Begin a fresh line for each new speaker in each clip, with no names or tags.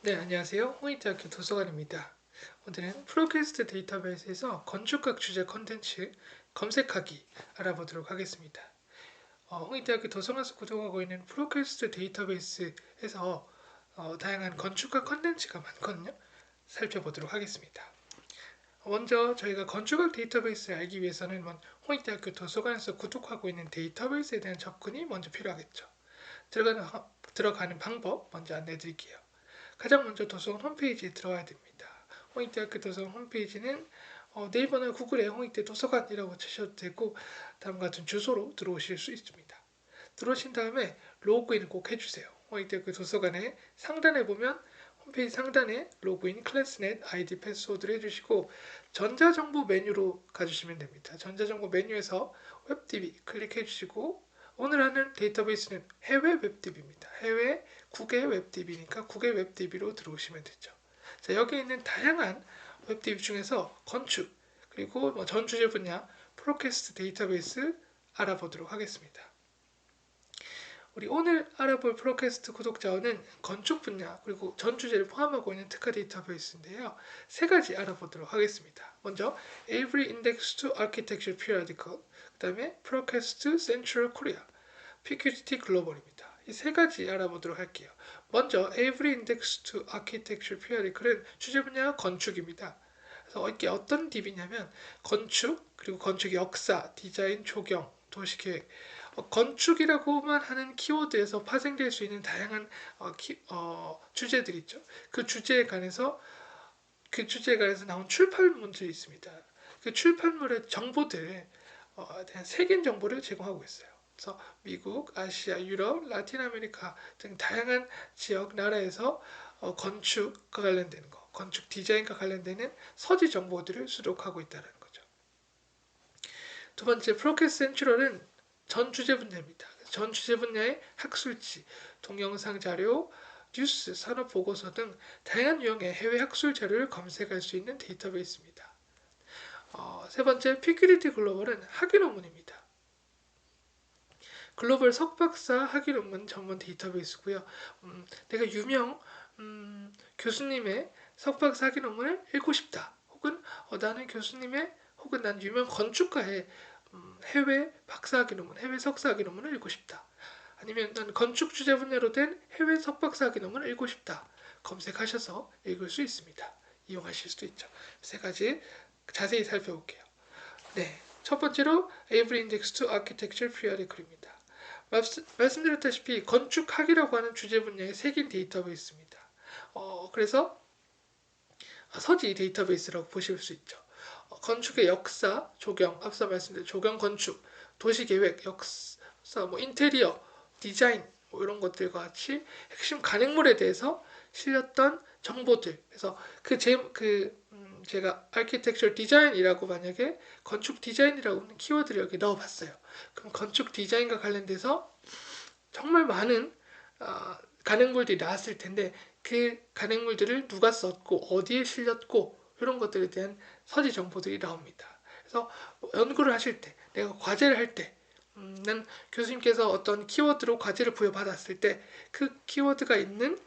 네, 안녕하세요. 홍익대학교 도서관입니다. 오늘은 프로퀘스트 데이터베이스에서 건축학 주제 컨텐츠 검색하기 알아보도록 하겠습니다. 홍익대학교 도서관에서 구독하고 있는 프로퀘스트 데이터베이스에서 다양한 건축학 컨텐츠가 많거든요. 살펴보도록 하겠습니다. 먼저 저희가 건축학 데이터베이스를 알기 위해서는 홍익대학교 도서관에서 구독하고 있는 데이터베이스에 대한 접근이 먼저 필요하겠죠. 들어가는 방법 먼저 안내해 드릴게요. 가장 먼저 도서관 홈페이지에 들어가야 됩니다. 홍익대학교 도서관 홈페이지는 네이버나 구글에 홍익대 도서관이라고 치셔도 되고 다음과 같은 주소로 들어오실 수 있습니다. 들어오신 다음에 로그인을 꼭 해주세요. 홍익대학교 도서관의 상단에 보면 홈페이지 상단에 로그인, 클래스넷, 아이디, 패스워드를 해주시고 전자정보 메뉴로 가주시면 됩니다. 전자정보 메뉴에서 웹DB 클릭해주시고 오늘 하는 데이터베이스는 해외 웹DB입니다. 해외 국외 웹DB니까 국외 웹DB로 들어오시면 되죠. 자, 여기 있는 다양한 웹DB 중에서 건축 그리고 전 주제 분야 프로퀘스트 데이터베이스 알아보도록 하겠습니다. 우리 오늘 알아볼 프로퀘스트 구독자원은 건축 분야 그리고 전 주제를 포함하고 있는 특화 데이터베이스인데요. 세 가지 알아보도록 하겠습니다. 먼저 Avery Index to Architecture Periodical, 그 다음에 프로퀘스트 Central Korea, PQGT 글로벌입니다. 이 세 가지 알아보도록 할게요. 먼저 Avery Index to Architecture Periodical은 주제 분야가 건축입니다. 그래서 이게 어떤 DB냐면 건축 그리고 건축의 역사, 디자인, 조경, 도시계획 건축이라고만 하는 키워드에서 파생될 수 있는 다양한 주제들 있죠. 그 주제에 관해서 나온 출판물들이 있습니다. 그 출판물의 정보들 대한 세계인 정보를 제공하고 있어요. 그래서 미국, 아시아, 유럽, 라틴 아메리카 등 다양한 지역 나라에서 건축과 관련되는 거, 건축 디자인과 관련되는 서지 정보들을 수록하고 있다는 거죠. 두 번째, 프로퀘스트 센트럴은 전 주제 분야입니다. 전 주제 분야의 학술지, 동영상 자료, 뉴스, 산업 보고서 등 다양한 유형의 해외 학술 자료를 검색할 수 있는 데이터베이스입니다. 세 번째, 피큐리티 글로벌은 학위 논문입니다. 글로벌 석박사 학위 논문 전문 데이터베이스고요. 내가 유명 교수님의 석박사 학위 논문을 읽고 싶다. 혹은 나는 교수님의 혹은 난 유명 건축가의 해외 박사학위 논문, 해외 석사학위 논문을 읽고 싶다. 아니면 난 건축 주제 분야로 된 해외 석박사학위 논문을 읽고 싶다. 검색하셔서 읽을 수 있습니다. 이용하실 수도 있죠. 세 가지 자세히 살펴볼게요. 네, 첫 번째로 Avery Index to Architecture Periodical입니다. 말씀드렸다시피 건축학이라고 하는 주제 분야의 색인 데이터베이스입니다. 그래서 서지 데이터베이스라고 보실 수 있죠. 건축의 역사, 조경, 앞서 말씀드린 조경 건축, 도시계획, 역사, 인테리어, 디자인 이런 것들과 같이 핵심 간행물에 대해서 실렸던 정보들. 그래서 제가 아키텍처 디자인이라고 만약에 건축 디자인이라고 하는 키워드를 여기 넣어봤어요. 그럼 건축 디자인과 관련돼서 정말 많은 간행물들이 나왔을 텐데 그 간행물들을 누가 썼고 어디에 실렸고 이런 것들에 대한 서지 정보들이 나옵니다. 그래서 연구를 하실 때, 내가 과제를 할 때, 난 교수님께서 어떤 키워드로 과제를 부여받았을 때 그 키워드가 있는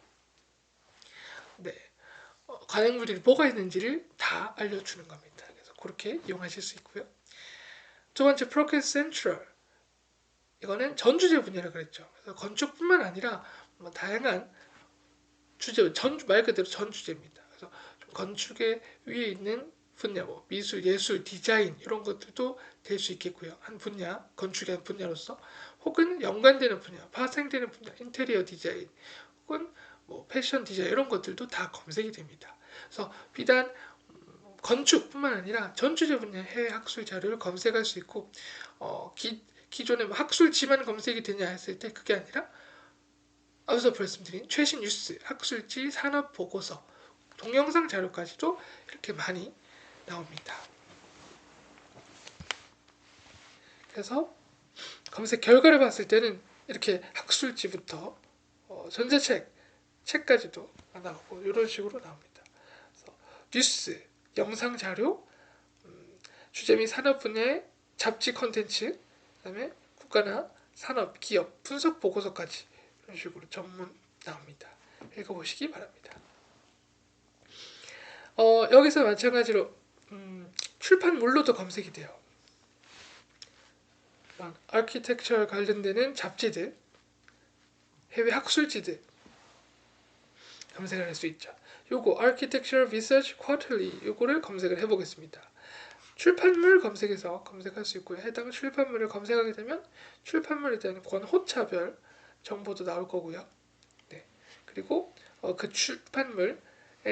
간행물들이 뭐가 있는지를 다 알려주는 겁니다. 그래서 그렇게 이용하실 수 있고요. 두 번째, 프로퀘스트 센트럴. 이거는 전주제 분야라 그랬죠. 그래서 건축뿐만 아니라 다양한 주제, 말 그대로 전 주제입니다. 그래서 건축의 위에 있는 분야, 미술, 예술, 디자인 이런 것들도 될 수 있겠고요. 한 분야, 건축의 한 분야로서 혹은 연관되는 분야, 파생되는 분야, 인테리어 디자인 혹은 패션 디자인 이런 것들도 다 검색이 됩니다. 그래서 비단 건축뿐만 아니라 전 주제 분야 해외 학술 자료를 검색할 수 있고 기존에 학술지만 검색이 되냐 했을 때 그게 아니라 앞서 말씀드린 최신 뉴스, 학술지, 산업 보고서, 동영상 자료까지도 이렇게 많이 나옵니다. 그래서 검색 결과를 봤을 때는 이렇게 학술지부터 책까지도 나오고 이런 식으로 나옵니다. 그래서 뉴스, 영상 자료, 주제 및 산업 분야의 잡지 콘텐츠, 그다음에 국가나 산업, 기업, 분석 보고서까지 이런 식으로 전문 나옵니다. 읽어보시기 바랍니다. 여기서 마찬가지로 출판물로도 검색이 돼요. 아키텍처 관련되는 잡지들, 해외 학술지들 검색을 할 수 있죠. 요거 Architectural Research Quarterly 요거를 검색을 해보겠습니다. 출판물 검색에서 검색할 수 있고요. 해당 출판물을 검색하게 되면 출판물에 대한 권호차별 정보도 나올 거고요. 네. 그리고 그 출판물에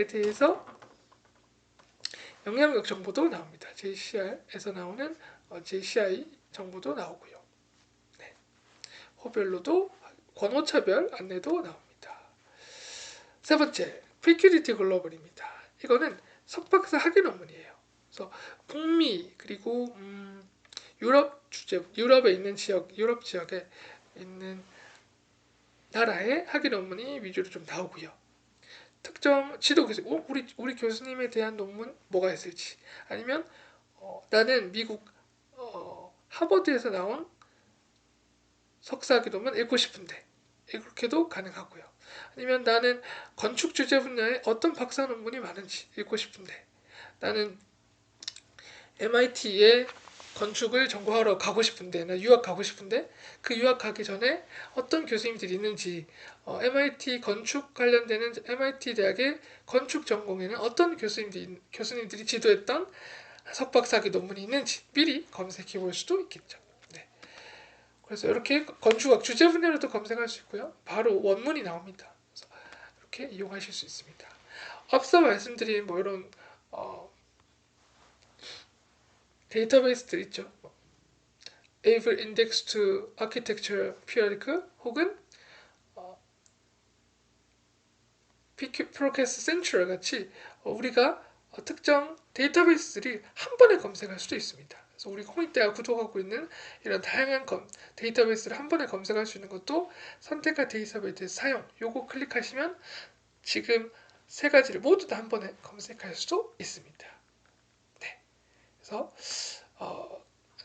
대해서 영향력 정보도 나옵니다. JCR에서 나오는 JCI 정보도 나오고요. 네. 호별로도 권호차별 안내도 나옵니다. 세 번째, Precurity Global입니다. 이거는 석박사 학위 논문이에요. 그래서 북미 그리고 유럽에 있는 유럽 지역에 있는 나라의 학위 논문이 위주로 좀 나오고요. 특정 지도 교수, 우리 교수님에 대한 논문 뭐가 있을지, 아니면 나는 미국 하버드에서 나온 석사학위 논문 읽고 싶은데 이렇게도 가능하고요. 아니면 나는 건축 주제 분야에 어떤 박사 논문이 많은지 읽고 싶은데 나는 MIT에 건축을 전공하러 가고 싶은데 나 유학 가고 싶은데 그 유학 가기 전에 어떤 교수님들이 있는지 MIT 건축 관련되는 MIT 대학의 건축 전공에는 어떤 교수님들이 지도했던 석박사학위 논문이 있는지 미리 검색해 볼 수도 있겠죠. 네. 그래서 이렇게 건축학 주제 분야로도 검색할 수 있고요. 바로 원문이 나옵니다. 그래서 이렇게 이용하실 수 있습니다. 앞서 말씀드린 뭐 이런 데이터베이스들 있죠. Able Index to Architecture Periodic 혹은 ProQuest Central 같이 우리가 특정 데이터베이스들이 한 번에 검색할 수도 있습니다. 그래서 우리 홍익대가 구독하고 있는 이런 다양한 데이터베이스를 한 번에 검색할 수 있는 것도 선택한 데이터베이스 사용 요거 클릭하시면 지금 세 가지를 모두 다 한 번에 검색할 수도 있습니다. 네. 그래서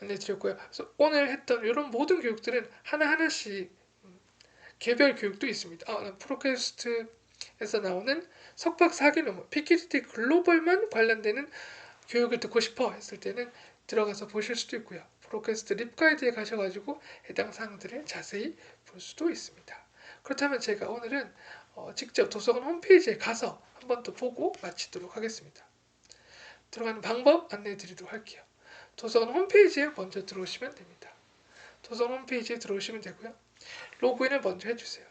안내드렸고요. 그래서 오늘 했던 이런 모든 교육들은 하나하나씩 개별 교육도 있습니다. 프로퀘스트에서 나오는 석박사 학위 논문, PKT 글로벌만 관련되는 교육을 듣고 싶어 했을 때는 들어가서 보실 수도 있고요. 프로퀘스트 립 가이드에 가셔가지고 해당 사항들을 자세히 볼 수도 있습니다. 그렇다면 제가 오늘은 직접 도서관 홈페이지에 가서 한 번 더 보고 마치도록 하겠습니다. 들어가는 방법 안내해 드리도록 할게요. 도서관 홈페이지에 먼저 들어오시면 됩니다. 도서관 홈페이지에 들어오시면 되고요. 로그인을 먼저 해주세요.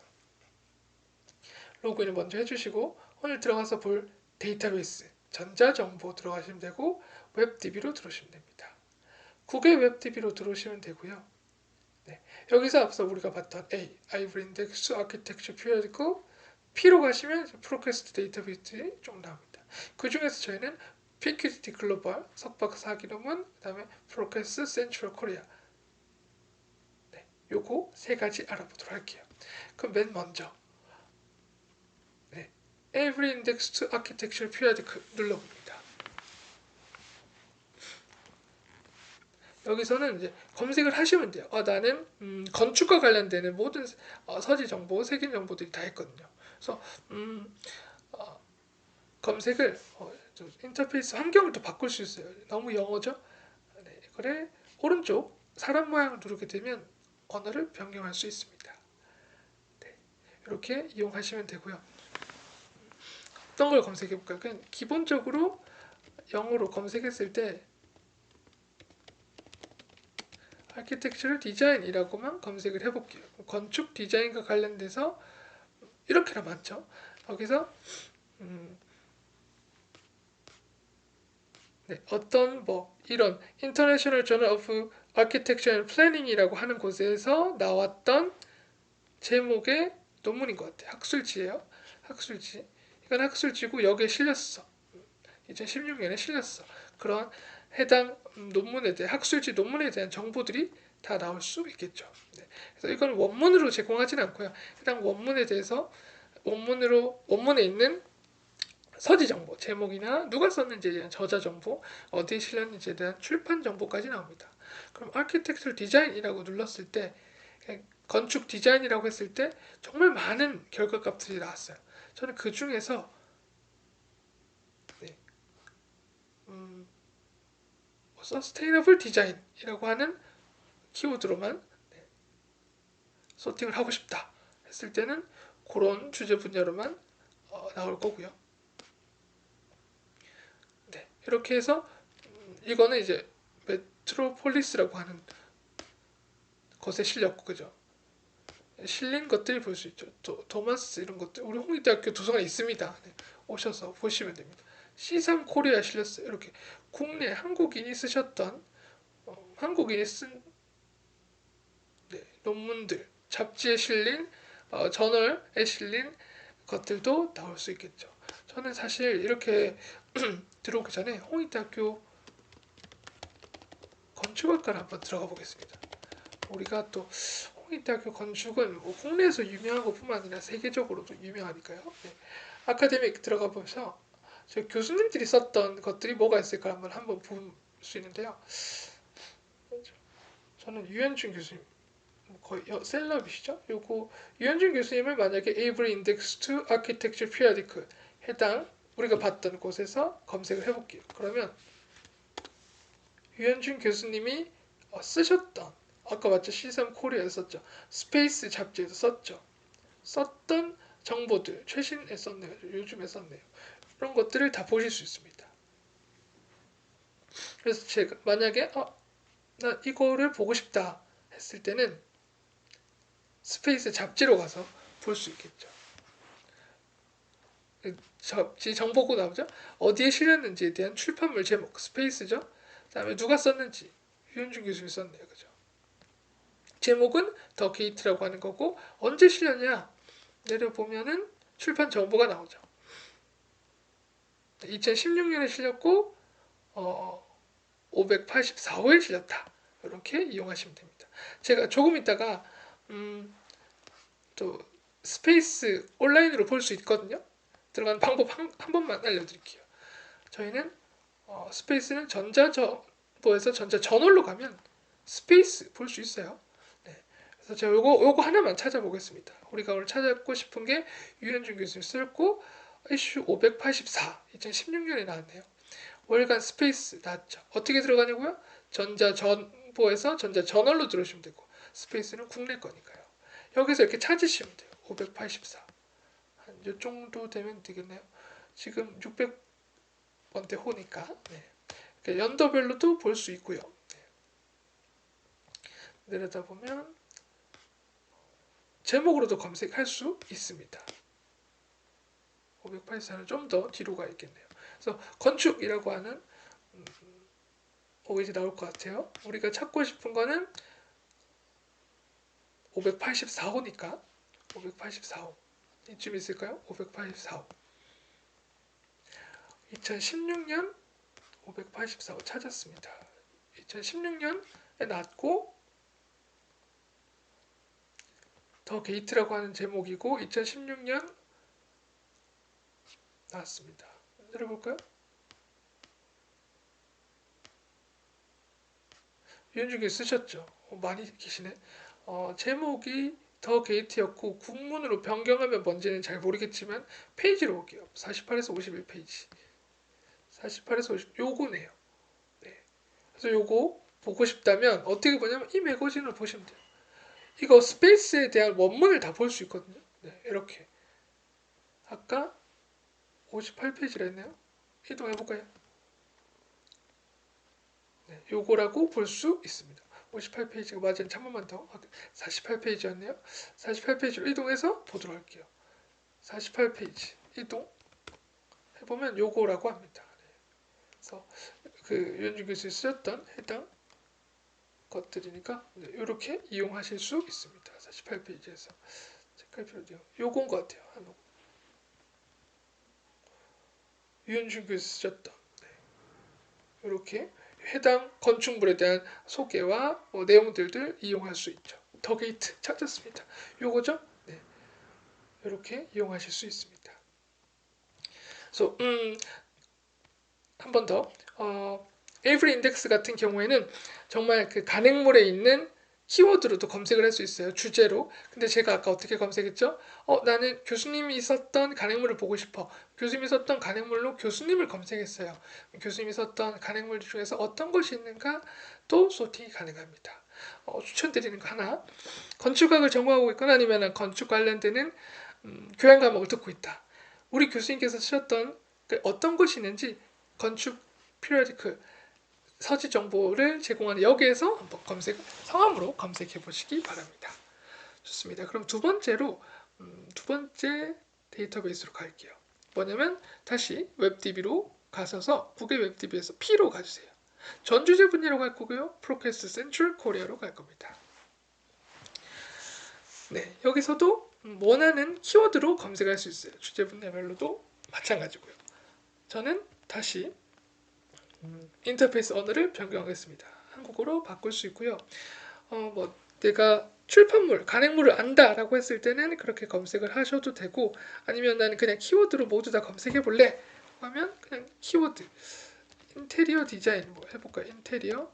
로그인을 먼저 해주시고 오늘 들어가서 볼 데이터베이스 전자정보 들어가시면 되고 웹DB로 들어오시면 됩니다. 국외 웹DB로 들어오시면 되고요. 네, 여기서 앞서 우리가 봤던 A, Ivory Index, Architecture Periodical, P로 가시면 프로퀘스트 데이터베이스들이 좀 나옵니다. 그 중에서 저희는 PQDT 글로벌, 석박사 학위 논문, 그 다음에 프로퀘스트 센트럴 코리아 네, 요거 세 가지 알아보도록 할게요. 그럼 맨 먼저 네, Every Index to Architecture Periodic 눌러봅니다. 여기서는 이제 검색을 하시면 돼요. 나는 건축과 관련되는 모든 서지 정보, 색인 정보들이 다 있거든요. 그래서 검색을 인터페이스 환경을 또 바꿀 수 있어요. 너무 영어죠? 네, 이거를 오른쪽 사람 모양을 누르게 되면 언어를 변경할 수 있습니다. 네, 이렇게 이용하시면 되고요. 어떤 걸 검색해 볼까요? 그냥 기본적으로 영어로 검색했을 때 아키텍처럴 디자인이라고만 검색을 해볼게요. 건축 디자인과 관련돼서 이렇게나 많죠. 여기서 네, 어떤 이런 International Journal of Architecture and Planning이라고 하는 곳에서 나왔던 제목의 논문인 것 같아요. 학술지예요. 학술지. 이건 학술지고 여기에 실렸어. 2016년에 실렸어. 그런 해당 논문에 대해 학술지 논문에 대한 정보들이 다 나올 수 있겠죠. 네. 그래서 이건 원문으로 제공하지는 않고요. 해당 원문에 대해서 원문에 있는 서지 정보, 제목이나 누가 썼는지에 대한 저자 정보, 어디에 실렸는지에 대한 출판 정보까지 나옵니다. 그럼 아키텍처럴 디자인이라고 눌렀을 때 건축 디자인이라고 했을 때 정말 많은 결과값들이 나왔어요. 저는 그 중에서 서스테이너블 디자인이라고 하는 키워드로만 소팅을 하고 싶다 했을 때는 그런 주제 분야로만 나올 거고요. 네, 이렇게 해서 이거는 이제 메트로폴리스라고 하는 것에 실렸고, 그죠? 실린 것들이 볼 수 있죠. 도마스 이런 것들 우리 홍익대학교 도서관에 있습니다. 네, 오셔서 보시면 됩니다. C3 코리아 실렸어요. 이렇게 국내 한국인이 쓰셨던 한국인이 쓴 논문들, 잡지에 실린 저널에 실린 것들도 나올 수 있겠죠. 저는 사실 이렇게 들어오기 전에 홍익대학교 건축학과를 한번 들어가 보겠습니다. 우리가 또 홍익대학교 건축은 뭐 국내에서 유명한 것뿐만 아니라 세계적으로도 유명하니까요. 네. 아카데믹 들어가 보면서 저희 교수님들이 썼던 것들이 뭐가 있을까 한번 볼 수 있는데요. 저는 유현준 교수님 거의 셀럽이시죠. 요거 유현준 교수님을 만약에 Avery Index to Architecture Periodic 해당 우리가 봤던 곳에서 검색을 해볼게요. 그러면 유현준 교수님이 쓰셨던 아까 맞죠? C3 코리아에서 썼죠. 스페이스 잡지에서 썼죠. 썼던 정보들 최신에 썼네요. 요즘에 썼네요. 이런 것들을 다 보실 수 있습니다. 그래서 제가 만약에 나 이거를 보고 싶다 했을 때는 스페이스 잡지로 가서 볼 수 있겠죠. 잡지 정보고 나오죠. 어디에 실렸는지에 대한 출판물 제목 스페이스죠. 그다음에 누가 썼는지 유현준 교수님이 썼네요. 그죠? 제목은 더 게이트라고 하는 거고 언제 실렸냐 내려보면은 출판 정보가 나오죠. 2016년에 실렸고 584호에 실렸다. 이렇게 이용하시면 됩니다. 제가 조금 있다가 또 스페이스 온라인으로 볼 수 있거든요. 들어가는 방법 한 번만 알려드릴게요. 저희는 스페이스는 전자정보에서 전자저널로 가면 스페이스 볼 수 있어요. 네. 그래서 제가 요거 하나만 찾아보겠습니다. 우리가 오늘 찾고 싶은 게 유현준 교수님 썼고 이슈 584 2016년에 나왔네요. 월간 스페이스 나왔죠. 어떻게 들어가냐고요? 전자정보에서 전자저널로 들어오시면 되고 스페이스는 국내 거니까요. 여기서 이렇게 찾으시면 돼요. 584 한 요 정도 되면 되겠네요. 지금 600번대 호니까 네. 연도별로도 볼 수 있고요. 네. 내려다 보면 제목으로도 검색할 수 있습니다. 584는 좀 더 뒤로 가 있겠네요. 그래서 건축이라고 하는 이제 나올 것 같아요. 우리가 찾고 싶은 거는 584호니까 584호 이쯤 있을까요? 584호 2016년 584호 찾았습니다. 2016년에 나왔고 더 게이트라고 하는 제목이고 2016년 나왔습니다. 들어볼까요? 유현준 교수 쓰셨죠? 많이 계시네. 제목이 더 게이트였고 국문으로 변경하면 뭔지는 잘 모르겠지만 페이지로 볼게요. 48에서 51페이지 48에서 50 요거네요. 네. 그래서 요거 보고 싶다면 어떻게 보냐면 이 매거진을 보시면 돼요. 이거 스페이스에 대한 원문을 다 볼 수 있거든요. 네, 이렇게 아까 58페이지라 했네요. 이동해볼까요? 네, 요거라고 볼 수 있습니다. 58페이지가 맞은지 한 번만 더 48페이지였네요. 48페이지로 이동해서 보도록 할게요. 48페이지 이동 해보면 요거라고 합니다. 그래서 그 유현준 교수님이 쓰셨던 해당 것들이니까 이렇게 이용하실 수 있습니다. 48페이지에서 체크할 필요도 요건 것 같아요. 유현준 교수 쓰셨던 이렇게 해당 건축물에 대한 소개와 내용들을 이용할 수 있죠. 더 게이트 찾았습니다. 요거죠? 네. 이렇게 이용하실 수 있습니다. 그래서 한 번 더 에이브리 인덱스 같은 경우에는 정말 그 간행물에 있는 키워드로도 검색을 할 수 있어요. 주제로. 근데 제가 아까 어떻게 검색했죠? 나는 교수님이 썼던 간행물을 보고 싶어. 교수님이 썼던 간행물로 교수님을 검색했어요. 교수님이 썼던 간행물 중에서 어떤 것이 있는가 또 소팅이 가능합니다. 추천드리는 거 하나. 건축학을 전공하고 있거나 아니면 건축 관련되는 교양 과목을 듣고 있다. 우리 교수님께서 쓰셨던 어떤 것이 있는지 건축 피리어디크 서지 정보를 제공하는 여기에서 한번 성함으로 검색해 보시기 바랍니다. 좋습니다. 그럼 두 번째로 두 번째 데이터베이스로 갈게요. 뭐냐면 다시 웹DB로 가셔서 구글 웹DB에서 P로 가주세요. 전 주제 분야로 갈 거고요. 프로퀘스트 센트럴 코리아로 갈 겁니다. 네, 여기서도 원하는 키워드로 검색할 수 있어요. 주제 분야별로도 마찬가지고요. 저는 다시 인터페이스 언어를 변경하겠습니다. 한국어로 바꿀 수 있고요. 내가 출판물, 간행물을 안다라고 했을 때는 그렇게 검색을 하셔도 되고, 아니면 나는 그냥 키워드로 모두 다 검색해 볼래 하면 그냥 키워드 인테리어 디자인 뭐 해볼까요? 인테리어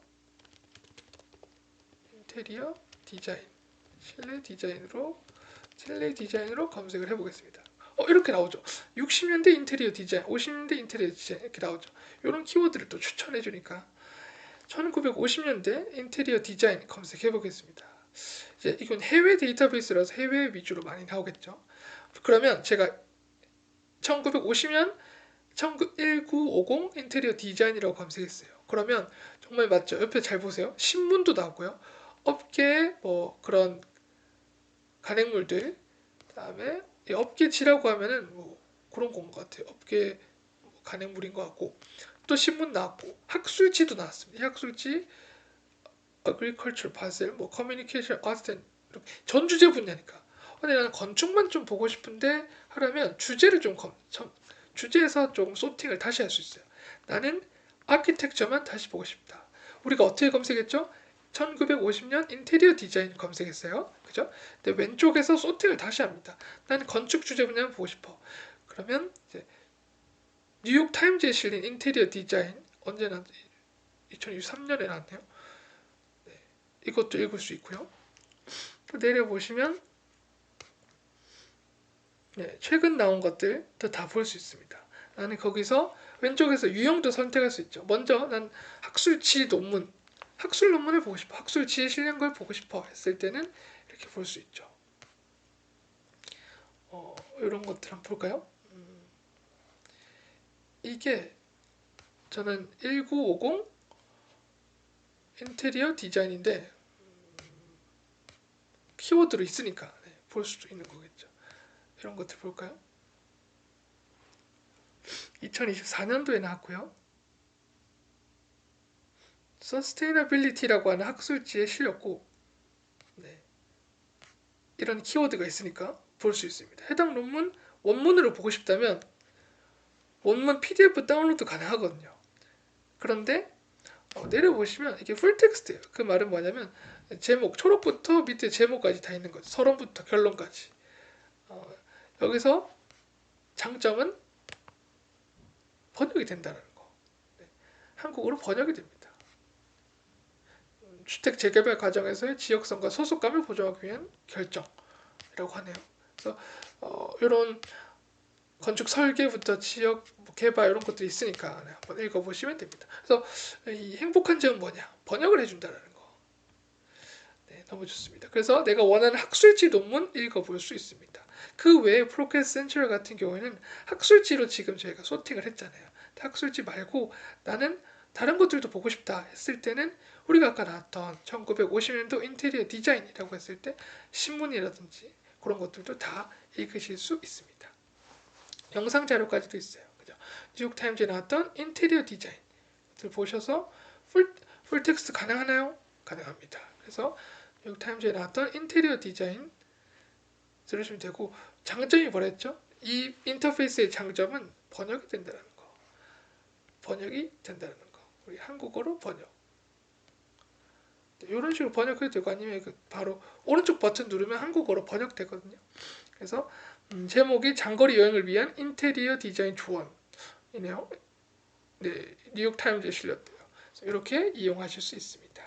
디자인 실내 디자인으로 검색을 해보겠습니다. 이렇게 나오죠. 60년대 인테리어 디자인, 50년대 인테리어 디자인 이렇게 나오죠. 이런 키워드를 또 추천해 주니까 1950년대 인테리어 디자인 검색해 보겠습니다. 이제 이건 해외 데이터베이스라서 해외 위주로 많이 나오겠죠. 그러면 제가 1950년 1950 인테리어 디자인이라고 검색했어요. 그러면 정말 맞죠? 옆에 잘 보세요. 신문도 나오고요. 업계 뭐 그런 간행물들, 그다음에 업계지라고 하면은 뭐 그런 건 것 같아요. 업계 간행물인 것 같고, 또 신문 나왔고 학술지도 나왔습니다. 학술지 Agriculture, Basel, 뭐 Communication, Arts 전 주제 분야니까. 근데 나는 건축만 좀 보고 싶은데 하려면 주제를 주제에서 좀 소팅을 다시 할 수 있어요. 나는 아키텍처만 다시 보고 싶다. 우리가 어떻게 검색했죠? 1950년 인테리어 디자인 검색했어요. 그죠? 근데 왼쪽에서 소팅을 다시 합니다. 나는 건축 주제 분야만 보고 싶어. 그러면 이제 뉴욕 타임즈에 실린 인테리어 디자인 언제 나왔지? 2023년에 나왔네요. 네, 이것도 읽을 수 있고요. 또 내려보시면 네, 최근 나온 것들도 다 볼 수 있습니다. 나는 거기서 왼쪽에서 유형도 선택할 수 있죠. 먼저 난 학술지 논문, 학술 논문을 보고 싶어. 학술지에 실린 걸 보고 싶어 했을 때는 이렇게 볼 수 있죠. 이런 것들 한번 볼까요? 이게 저는 1950 인테리어 디자인인데 키워드로 있으니까 볼 수도 있는 거겠죠. 이런 것들 볼까요? 2024년도에 나왔고요. Sustainability라고 하는 학술지에 실렸고, 네, 이런 키워드가 있으니까 볼 수 있습니다. 해당 논문 원문으로 보고 싶다면 원문 PDF 다운로드 가능하거든요. 그런데 내려보시면 이게 풀텍스트예요. 그 말은 뭐냐면 제목, 초록부터 밑에 제목까지 다 있는 거죠. 서론부터 결론까지. 여기서 장점은 번역이 된다는 거. 네, 한국어로 번역이 됩니다. 주택 재개발 과정에서의 지역성과 소속감을 보장하기 위한 결정이라고 하네요. 그래서 이런 건축 설계부터 지역 개발 이런 것들이 있으니까 한번 읽어보시면 됩니다. 그래서 이 행복한 점은 뭐냐? 번역을 해준다는 거. 네, 너무 좋습니다. 그래서 내가 원하는 학술지 논문 읽어볼 수 있습니다. 그 외에 프로퀘스트 센츄럴 같은 경우에는 학술지로 지금 저희가 소팅을 했잖아요. 학술지 말고 나는 다른 것들도 보고 싶다 했을 때는 우리가 아까 나왔던 1950년도 인테리어 디자인이라고 했을 때 신문이라든지 그런 것들도 다 읽으실 수 있습니다. 영상 자료까지도 있어요. 그죠? 뉴욕타임즈에 나왔던 인테리어 디자인을 보셔서 풀텍스트 가능하나요? 가능합니다. 그래서 뉴욕타임즈에 나왔던 인테리어 디자인 들으시면 되고, 장점이 뭐랬죠? 이 인터페이스의 장점은 번역이 된다는 거. 번역이 된다는 거. 우리 한국어로 번역. 이런 식으로 번역해도 되고, 아니면 바로 오른쪽 버튼 누르면 한국어로 번역되거든요. 그래서 제목이 장거리 여행을 위한 인테리어 디자인 조언이네요. 네, 뉴욕타임즈에 실렸대요. 이렇게 이용하실 수 있습니다.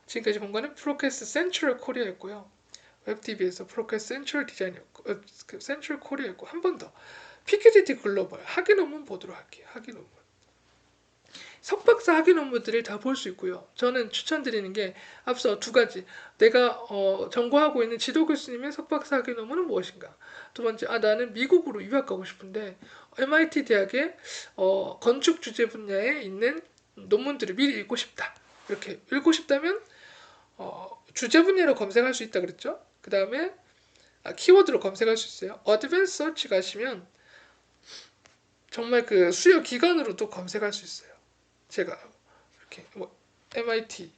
지금까지 본 거는 프로캐스트 센트럴 코리아였고요. 웹TV에서 프로캐스트 센트럴 디자인이었고, 센트럴 코리아였고, 한 번 더 PQDT 글로벌 학위 논문 보도록 할게요. 학위 논문. 석박사 학위 논문들을 다 볼 수 있고요. 저는 추천드리는 게 앞서 두 가지. 내가 전공하고 있는 지도 교수님의 석박사 학위 논문은 무엇인가? 두 번째, 나는 미국으로 유학 가고 싶은데 MIT 대학의 건축 주제 분야에 있는 논문들을 미리 읽고 싶다. 이렇게 읽고 싶다면 주제 분야로 검색할 수 있다 그랬죠? 그 다음에 키워드로 검색할 수 있어요. 어드밴스 서치 가시면 정말 그 수요 기관으로도 검색할 수 있어요. 제가 이렇게 MIT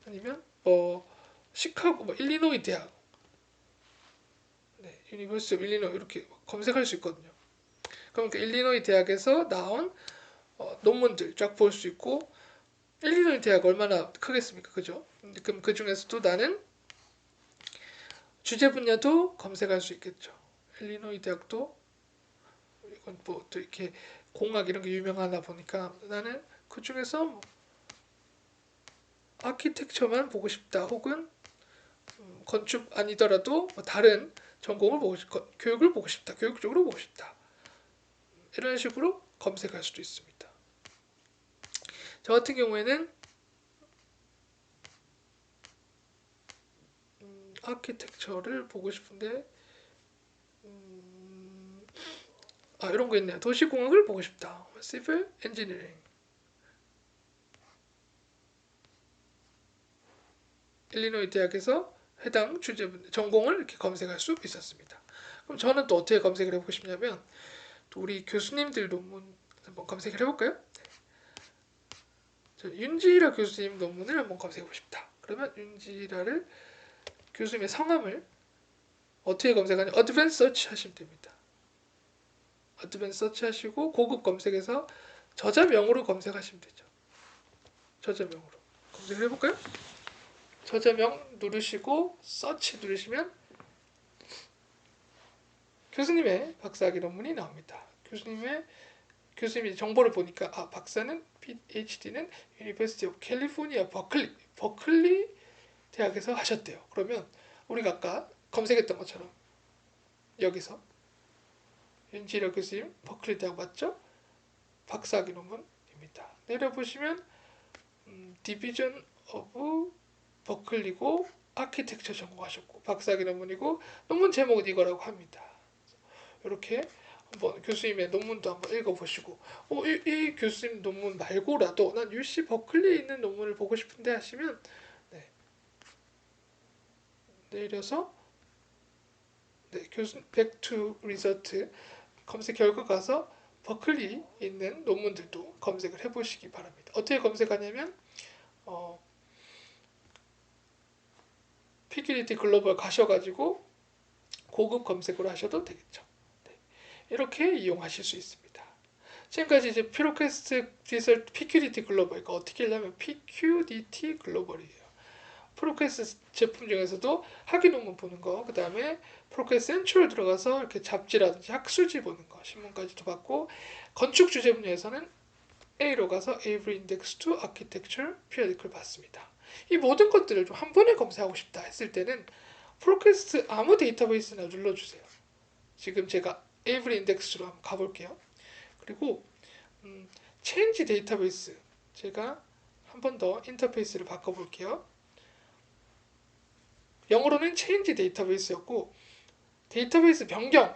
아니면 시카고 일리노이 대학, 네, 유니버시티 오브 일리노이 이렇게 검색할 수 있거든요. 그럼 그 일리노이 대학에서 나온 논문들 쫙 볼 수 있고, 일리노이 대학 얼마나 크겠습니까, 그죠? 그럼 그 중에서도 나는 주제 분야도 검색할 수 있겠죠. 일리노이 대학도 이건 뭐 또 이렇게 공학 이런 게 유명하다 보니까 나는 그 중에서 아키텍처만 보고 싶다, 혹은 건축 아니더라도 다른 전공을 교육을 보고 싶다, 교육적으로 보고 싶다, 이런 식으로 검색할 수도 있습니다. 저 같은 경우에는 아키텍처를 보고 싶은데 이런 거 있네요. 도시공학을 보고 싶다. Civil Engineering. 일리노이 대학에서 해당 주제분 전공을 이렇게 검색할 수 있었습니다. 그럼 저는 또 어떻게 검색을 해보고 싶냐면, 또 우리 교수님들 논문 한번 검색을 해볼까요? 윤지라 교수님 논문을 한번 검색해보고 싶다. 그러면 윤지라를 교수님의 성함을 어떻게 검색하냐? 어드밴스 서치 하시면 됩니다. 어드밴스 서치 하시고 고급 검색에서 저자명으로 검색하시면 되죠. 저자명으로 검색을 해볼까요? 저자명 누르시고 서치 누르시면 교수님의 박사학위 논문이 나옵니다. 교수님이 정보를 보니까 박사는 PhD는 유니버시티 오브 캘리포니아 버클리 대학에서 하셨대요. 그러면 우리가 아까 검색했던 것처럼 여기서 윤지라 교수님 버클리 대학 맞죠? 박사학위 논문입니다. 내려보시면 디비전 오브 버클리고 아키텍처 전공하셨고 박사학위 논문이고 논문 제목은 이거라고 합니다. 이렇게 한번 교수님의 논문도 한번 읽어보시고 이 교수님 논문 말고라도 난 UC 버클리에 있는 논문을 보고 싶은데 하시면 내려서 교수님 back to result 검색 결과 가서 버클리에 있는 논문들도 검색을 해보시기 바랍니다. 어떻게 검색하냐면 PQDT 글로벌 가셔가지고 고급 검색으로 하셔도 되겠죠. 이렇게 이용하실 수 있습니다. 지금까지 이제 프로퀘스트 디설트 PQDT 글로벌, 어떻게 하려면 PQDT 글로벌이에요. 프로퀘스트 제품 중에서도 학위 논문 보는 거, 그 다음에 프로퀘스트 센트럴 들어가서 이렇게 잡지라든지 학술지 보는 거, 신문까지도 받고, 건축 주제 분야에서는 A로 가서 Avery Index to Architecture periodical 받습니다. 이 모든 것들을 좀 한 번에 검색하고 싶다 했을 때는 프로퀘스트 아무 데이터베이스나 눌러주세요. 지금 제가 Avery Index로 한번 가볼게요. 그리고 Change 데이터베이스, 제가 한 번 더 인터페이스를 바꿔볼게요. 영어로는 Change 데이터베이스였고 데이터베이스 변경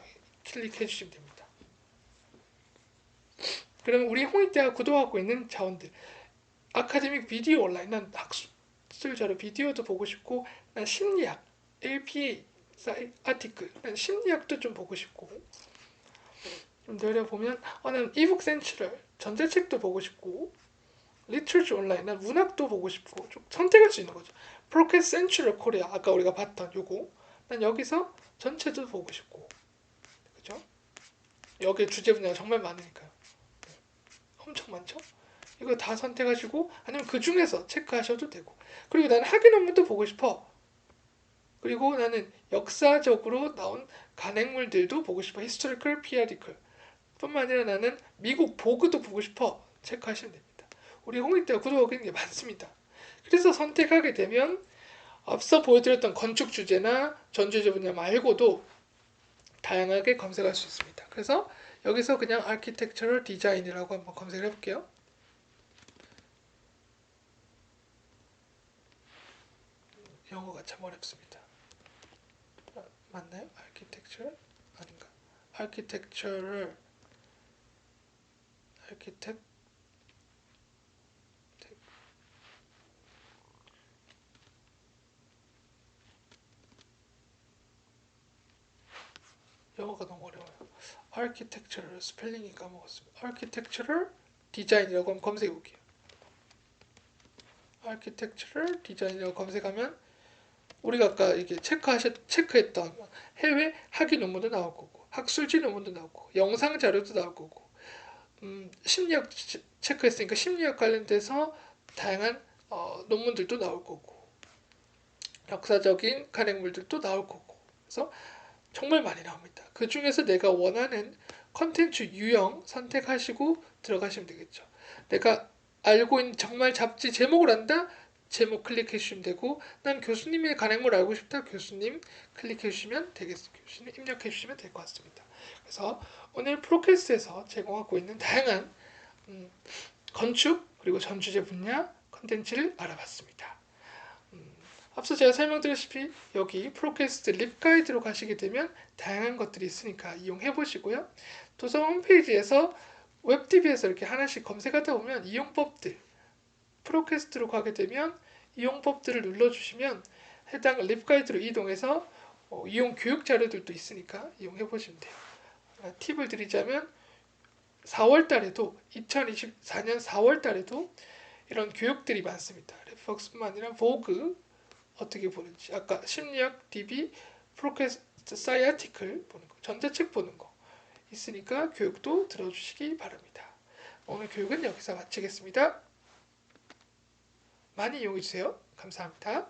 클릭해 주시면 됩니다. 그러면 우리 홍익대가 구독하고 있는 자원들, 아카데믹 비디오 온라인, 난 학술 자료 비디오도 보고 싶고, 난 심리학, APA 아티클, 난 심리학도 좀 보고 싶고, 좀 내려보면 난 이북 센트럴 전자책도 보고 싶고, 리터처 온라인, 난 문학도 보고 싶고, 좀 선택할 수 있는 거죠. 프로캐스트 센트럴 코리아, 아까 우리가 봤던 요거, 난 여기서 전체도 보고 싶고, 그죠? 여기 주제 분야가 정말 많으니까요. 엄청 많죠? 이거 다 선택하시고, 아니면 그 중에서 체크하셔도 되고, 그리고 나는 학위 논문도 보고 싶어. 그리고 나는 역사적으로 나온 간행물들도 보고 싶어. historical periodical 뿐만 아니라 나는 미국 보그도 보고 싶어. 체크하시면 됩니다. 우리 홍익대학 구독하고 있는 게 많습니다. 그래서 선택하게 되면 앞서 보여드렸던 건축 주제나 전주제 분야 말고도 다양하게 검색할 수 있습니다. 그래서 여기서 그냥 Architectural Design이라고 한번 검색을 해볼게요. 영어가 참 어렵습니다. 맞나요? Architectural? 아닌가? Architect 영어가 너무 어려워요. Architectural 스펠링이 까먹었습니다. Architectural Design이라고 한번 검색해 볼게요. Architectural Design이라고 검색하면 우리가 아까 이게 체크했던 해외 학위 논문도 나올 거고, 학술지 논문도 나올 거고, 영상 자료도 나올 거고, 심리학 체크했으니까 심리학 관련돼서 다양한 논문들도 나올 거고, 역사적인 간행물들도 나올 거고, 그래서 정말 많이 나옵니다. 그 중에서 내가 원하는 컨텐츠 유형 선택하시고 들어가시면 되겠죠. 내가 알고 있는 정말 잡지 제목을 안다? 제목 클릭해 주시면 되고, 난 교수님의 간행물 알고 싶다? 교수님 클릭해 주시면 되겠습니다. 교수님 입력해 주시면 될 것 같습니다. 그래서 오늘 프로캐스트에서 제공하고 있는 다양한 건축 그리고 전주제 분야 컨텐츠를 알아봤습니다. 앞서 제가 설명드렸다시피 여기 프로캐스트 립 가이드로 가시게 되면 다양한 것들이 있으니까 이용해 보시고요. 도서 홈페이지에서 웹TV에서 이렇게 하나씩 검색하다 보면 이용법들, 프로캐스트로 가게 되면 이용법들을 눌러주시면 해당 립 가이드로 이동해서 이용 교육 자료들도 있으니까 이용해 보시면 돼요. 팁을 드리자면 4월 달에도 2024년 4월 달에도 이런 교육들이 많습니다. 랩폭스뿐만 아니라 보그 어떻게 보는지, 아까 심리학 DB 프로캐스트 사이아티클 보는 거, 전자책 보는 거 있으니까 교육도 들어주시기 바랍니다. 오늘 교육은 여기서 마치겠습니다. 많이 이용해주세요. 감사합니다.